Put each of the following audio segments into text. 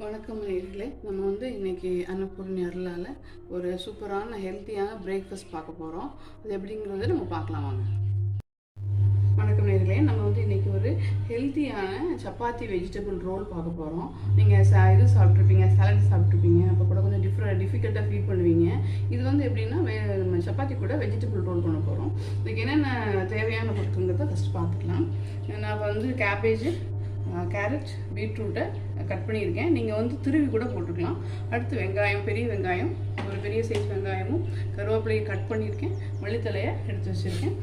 வணக்கம் நேயர்களே. நம்ம இன்றைக்கி அன்னபூர்ணி அருளால் ஒரு சூப்பரான ஹெல்த்தியான பிரேக்ஃபாஸ்ட் பார்க்க போகிறோம். அது எப்படிங்கிறத நம்ம பார்க்கலாம் வாங்க. வணக்கம் நேயர்களே. நம்ம இன்றைக்கி ஒரு ஹெல்த்தியான சப்பாத்தி வெஜிடபிள் ரோல் பார்க்க போகிறோம். நீங்கள் இது சாப்பிட்ருப்பீங்க, சாலட் சாப்பிட்ருப்பீங்க, அப்போ கூட கொஞ்சம் டிஃபிகல்ட்டாக ஃபீல் பண்ணுவீங்க. இது எப்படின்னா நம்ம சப்பாத்தி கூட வெஜிடபிள் ரோல் பண்ண போகிறோம். இதுக்கு என்னென்ன தேவையான பொருட்கள்ங்கிறத ஃபஸ்ட்டு பார்த்துக்கலாம். நான் கேபேஜ், கேரட், பீட்ரூட்டை கட் பண்ணியிருக்கேன். நீங்கள் துருவி கூட போட்டுக்கலாம். அடுத்து வெங்காயம், பெரிய வெங்காயம், ஒரு பெரிய சைஸ் வெங்காயமும் கருவேப்பிலையும் கட் பண்ணியிருக்கேன். மல்லித்தலையை எடுத்து வச்சுருக்கேன்.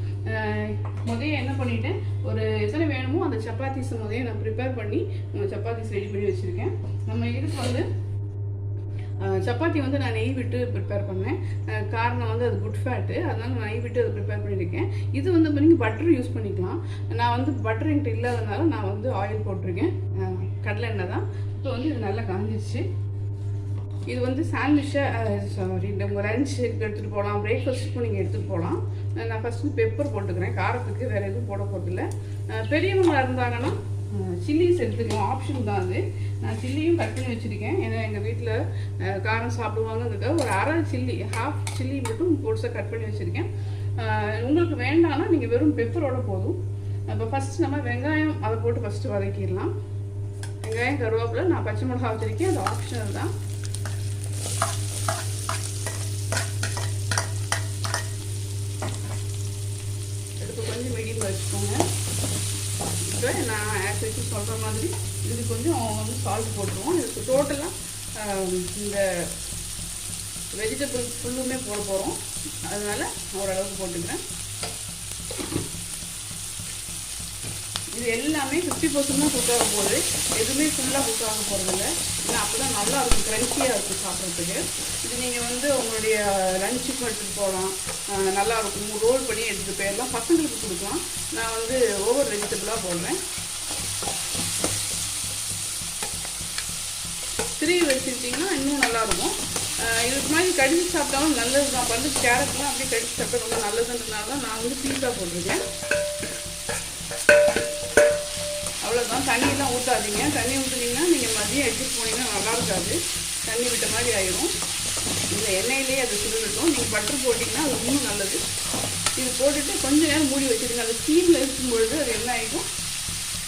முதல்ல என்ன பண்ணிட்டேன், ஒரு எத்தனை வேணுமோ அந்த சப்பாத்திஸ் முதல்ல நான் ப்ரிப்பேர் பண்ணி சப்பாத்திஸ் ரெடி பண்ணி வச்சுருக்கேன். நம்ம இதுக்கு சப்பாத்தி நான் நெய் விட்டு ப்ரிப்பேர் பண்ணேன். காரணம் அது குட் ஃபேட்டு, அதனால நான் நெய் விட்டு அதை ப்ரிப்பேர் பண்ணியிருக்கேன். இது நீங்கள் பட்டர் யூஸ் பண்ணிக்கலாம். நான் பட்டர் என்கிட்ட இல்லாதனால நான் ஆயில் போட்டிருக்கேன். கடலை எண்ணெய் தான். இப்போ இது நல்லா காஞ்சிச்சு. இது சாண்ட்விட்சாக நம்ம லஞ்சுக்கு எடுத்துகிட்டு போகலாம், பிரேக்ஃபாஸ்ட்டுக்கும் நீங்கள் எடுத்துகிட்டு போகலாம். நான் ஃபஸ்ட்டு பெப்பர் போட்டுக்கிறேன். காரத்துக்கு வேறு எதுவும் போட போகிறதில்ல. பெரியவங்களாக இருந்தாங்கன்னா சில்லிஸ் எடுத்துக்கலாம், ஆப்ஷன் தான் அது. நான் சில்லியும் கட் பண்ணி வச்சுருக்கேன். ஏன்னா எங்கள் வீட்டில் காரம் சாப்பிடுவாங்கிறதுக்காக ஒரு அரை சில்லி, ஹாஃப் சில்லி மட்டும் பொடிசாக கட் பண்ணி வச்சுருக்கேன். உங்களுக்கு வேண்டாம்னா நீங்கள் வெறும் பெப்பரோட போதும். இப்போ ஃபஸ்ட்டு நம்ம வெங்காயம் அதை போட்டு ஃபஸ்ட்டு வதக்கிடலாம். வெங்காயம், கருவேப்பிலை, நான் பச்சை மிளகா வச்சுருக்கேன், அது ஆப்ஷனல் தான். எடுத்து கொஞ்சம் மீடியம் வச்சுக்கோங்க. இப்போ நான் ஆக்சுவலி சொல்கிற மாதிரி இது கொஞ்சம் சால்ட் போட்டுருவோம். இதுக்கு டோட்டலாக இந்த வெஜிடபிள் ஃபுல்லுமே போட போகிறோம். அதனால் ஓரளவுக்கு போட்டுக்கிறேன். இது எல்லாமே 50% தான் குக் ஆக போகுது. எதுவுமே ஃபுல்லாக குக் ஆக போகிறதில்ல. ஏன்னா அப்போ தான் நல்லாயிருக்கும், க்ரன்ச்சியாக இருக்கும் சாப்பிட்றதுக்கு. இது நீங்கள் உங்களுடைய லஞ்சுக்கும் எடுத்துகிட்டு போகலாம், நல்லாயிருக்கும். ரோல் பண்ணி எடுத்துகிட்டு போயிடலாம், பசங்களுக்கு கொடுக்கலாம். நான் ஓவர் வெஜிடபிளாக போடுறேன். 3 வச்சுக்கிட்டிங்கன்னா இன்னும் நல்லாயிருக்கும். இதுக்கு மாதிரி கடிச்சு சாப்பிட்டாலும் நல்லது தான். கேரட்லாம் அப்படியே கடிச்சு சாப்பிட்டா ரொம்ப நல்லதுன்றதுனால தான் நான் பீஸா போட்டிருக்கேன். அவ்வளோதான். தண்ணியெல்லாம் ஊற்றாதீங்க. தண்ணி ஊற்றுனீங்கன்னா நீங்கள் மதியம் எடுத்துகிட்டு போனீங்கன்னா நல்லா இருக்காது, தண்ணி விட்ட மாதிரி ஆயிடும். இந்த எண்ணெயிலேயே அது சுடுவிட்டோம். நீங்கள் பட்டர் போட்டிங்கன்னா அது இன்னும் நல்லது. இது போட்டுட்டு கொஞ்சம் நேரம் மூடி வச்சுருங்க. அது ஸ்டீமில் இருக்கும்பொழுது அது என்ன ஆகிடும்,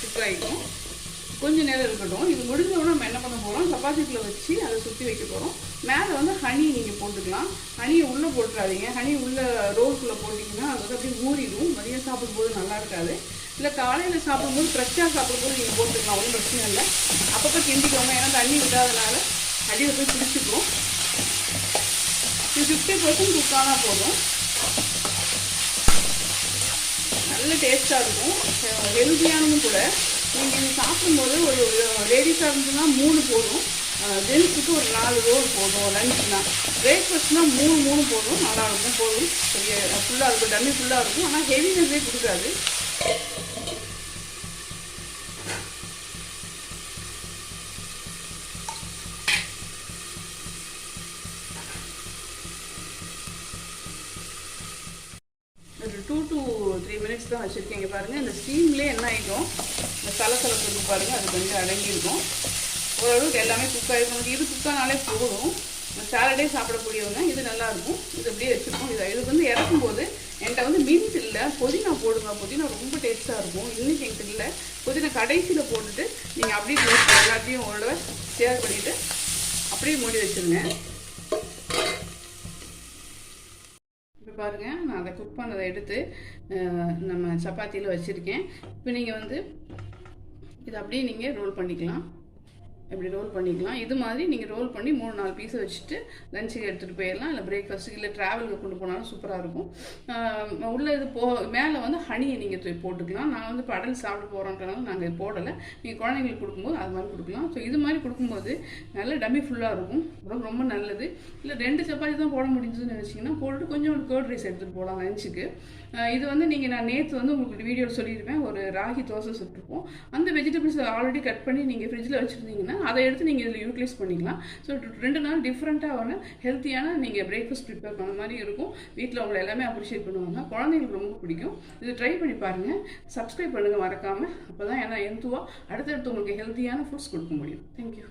குக் ஆகிடும். கொஞ்சம் நேரம் இருக்கட்டும். இது முடிஞ்சவொடனே நம்ம என்ன பண்ண போகிறோம், சப்பாத்திக்குள்ளே வச்சு அதை சுற்றி வைக்க போகிறோம். மேலே ஹனி நீங்கள் போட்டுக்கலாம். ஹனியை உள்ளே போட்டுறாதீங்க. ஹனி உள்ளே ரோல்குள்ளே போட்டிங்கன்னா அது அப்படியே ஊறிடும். மதியம் சாப்பிடும்போது நல்லா இருக்காது. இல்லை காலையில் சாப்பிடும்போது ஃப்ரெஷ்ஷாக சாப்பிடும்போது நீங்கள் போட்டுக்கலாம், ஒன்றும் பிரச்சனை இல்லை. அப்பப்போ கிண்டிக்கோங்க. ஏன்னா தண்ணி விடாதனால அடியில் போய் பிடிச்சிக்கும். இது 50% குக் ஆனால் போதும். நல்ல டேஸ்ட்டாக இருக்கும், ஹெல்த்தியானதும் கூட. நீங்கள் இது சாப்பிடும்போது ஒரு லேடிஸாக இருந்துச்சுன்னா 3 போதும், ஜென்ஸுக்கு ஒரு 4 ரோல் போதும். லஞ்சுனா பிரேக்ஃபாஸ்ட்னால் 3 போதும், நல்லாயிருக்கும். போதும், பெரிய ஃபுல்லாக இருக்கும், டம்மி ஃபுல்லாக இருக்கும். ஆனால் ஹெவினஸே கொடுக்காது. ஒரு 2 to 3 மினிட்ஸ் தான் வச்சுருக்கேன். இங்கே பாருங்கள், இந்த ஸ்டீம்லேயே என்ன ஆகிடும், இந்த சலசலப்பு இருக்குது பாருங்கள், அது கொஞ்சம் அடங்கியிருக்கும். ஓரளவுக்கு எல்லாமே குக் ஆகிருக்கும். இது குக்கானாலே போதும். சாலடே சாப்பிடக்கூடியவங்க இது நல்லாயிருக்கும். இது அப்படியே வச்சுருக்கோம். இது இறக்கும்போது என்கிட்ட மின்ட் இல்லை, புதினா போடுங்க. புதினா ரொம்ப டேஸ்ட்டாக இருக்கும். இன்றைக்கி என்கிட்ட இல்லை. புதினா கடைசியில் போட்டுட்டு நீங்கள் அப்படியே எல்லாத்தையும் உங்களோட ஷேர் பண்ணிவிட்டு அப்படியே மூடி வச்சுருங்க. இப்போ பாருங்கள், நான் அதை குக் பண்ணதை எடுத்து நம்ம சப்பாத்தியில் வச்சுருக்கேன். இப்போ நீங்கள் இதை அப்படியே நீங்கள் ரோல் பண்ணிக்கலாம். இப்படி ரோல் பண்ணிக்கலாம். இது மாதிரி நீங்கள் ரோல் பண்ணி 3-4 பீஸை வச்சுட்டு லஞ்சுக்கு எடுத்துகிட்டு போயிடலாம். இல்லை பிரேக்ஃபாஸ்ட்டுக்கு, இல்லை ட்ராவலுக்கு கொண்டு போனாலும் சூப்பராக இருக்கும். உள்ளே இது மேலே ஹனியை நீங்கள் போட்டுக்கலாம். நான் படல் சாப்பிட போகிறோன்றனால நாங்கள் போடலை. நீங்கள் குழந்தைங்களுக்கு கொடுக்கும்போது அது மாதிரி கொடுக்கலாம். ஸோ இது மாதிரி கொடுக்கும்போது நல்ல டம்மி ஃபுல்லாக இருக்கும், ரொம்ப நல்லது. இல்லை 2 சப்பாத்தி தான் போட முடிஞ்சதுன்னு நினச்சிங்கன்னா போட்டுட்டு கொஞ்சம் கேர்ட் ரைஸ் எடுத்துகிட்டு போகலாம் லஞ்சுக்கு. இது நீங்கள் நான் நேற்று உங்களுக்கு வீடியோவில் சொல்லியிருப்பேன், ஒரு ராகி தோசை சுட்டுருப்போம். அந்த வெஜிடபிள்ஸ் ஆல்ரெடி கட் பண்ணி நீங்கள் ஃப்ரிட்ஜில் வச்சுருந்தீங்கன்னா அதை எடுத்து நீங்கள் இதில் யூட்டிலைஸ் பண்ணிக்கலாம். ஸோ 2 நாள் டிஃப்ரெண்ட்டாக ஹெல்த்தியான நீங்கள் பிரேக்ஃபாஸ்ட் ப்ரிப்பேர் பண்ண மாதிரி இருக்கும். வீட்டில் உங்களை எல்லாமே அப்ரிஷியேட் பண்ணுவாங்க. குழந்தைங்களுக்கு ரொம்ப பிடிக்கும். இது ட்ரை பண்ணி பாருங்கள். சப்ஸ்கிரைப் பண்ணுங்கள் மறக்காமல். அப்போ தான் ஏன்னா அடுத்தடுத்து உங்களுக்கு ஹெல்த்தியான ஃபுட்ஸ் கொடுக்க முடியும். தேங்க்யூ.